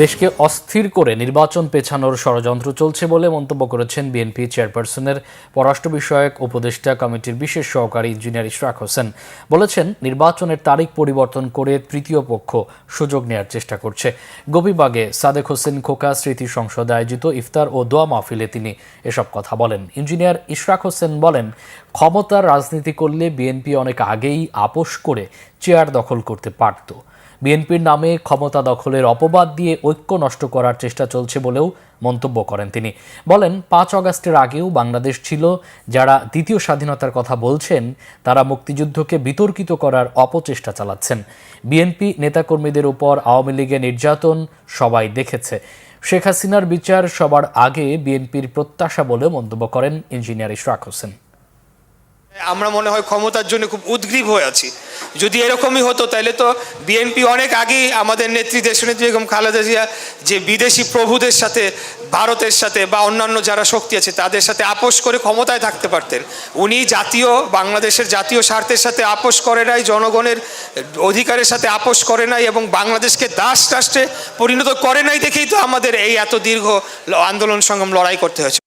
দেশকে অস্থির করে নির্বাচন পেছানোর ষড়যন্ত্র চলছে বলে মন্তব্য করেছেন বিএনপি চেয়ারপারসনের পররাষ্ট্র বিষয়ক উপদেষ্টা কমিটির বিশেষ সহকারী ইঞ্জিনিয়ার ইশরাক হোসেন। বলেছেন, নির্বাচনের তারিখ পরিবর্তন করে তৃতীয় পক্ষ সুযোগ নেয়ার চেষ্টা করছে। গোপীবাগে সাদেক হোসেন খোকা স্মৃতি সংসদে আয়োজিত ইফতার ও দোয়া মাহফিলে তিনি এসব কথা বলেন। ইঞ্জিনিয়ার ইশরাক হোসেন বলেন, ক্ষমতার রাজনীতি করলে বিএনপি অনেক আগেই আপোস করে চেয়ার দখল করতে পারত। বিএনপির নামে ক্ষমতা দখলের অপবাদ দিয়ে ঐক্য নষ্ট করার চেষ্টা চলছে বলেও মন্তব্য করেন তিনি। বলেন, 5 আগস্টের আগেও বাংলাদেশ ছিল। যারা দ্বিতীয় স্বাধীনতার কথা বলছেন তারা মুক্তিযুদ্ধকে বিতর্কিত করার অপচেষ্টা চালাচ্ছেন। বিএনপি নেতাকর্মীদের উপর আওয়ামী লীগের নির্যাতন সবাই দেখেছে। শেখ হাসিনার বিচার সবার আগে বিএনপির প্রত্যাশা বলে মন্তব্য করেন ইঞ্জিনিয়ার ইশরাক হোসেন। আমরা মনে হয় ক্ষমতার জন্য খুব উদ্গ্রীব হয়ে আছি। যদি এরকমই হতো তাহলে তো বিএনপি অনেক আগেই আমাদের নেত্রী দেশনেত্রী বেগম খালেদা জিয়া যে বিদেশি প্রভুদের সাথে, ভারতের সাথে বা অন্যান্য যারা শক্তি আছে তাদের সাথে আপোস করে ক্ষমতায় থাকতে পারতেন। উনি বাংলাদেশের জাতীয় স্বার্থের সাথে আপোস করে নাই, জনগণের অধিকারের সাথে আপোস করে নাই এবং বাংলাদেশকে দাস রাষ্ট্রে পরিণত করে নাই দেখেই তো আমাদের এই এত দীর্ঘ আন্দোলন সংগ্রাম লড়াই করতে হয়েছে।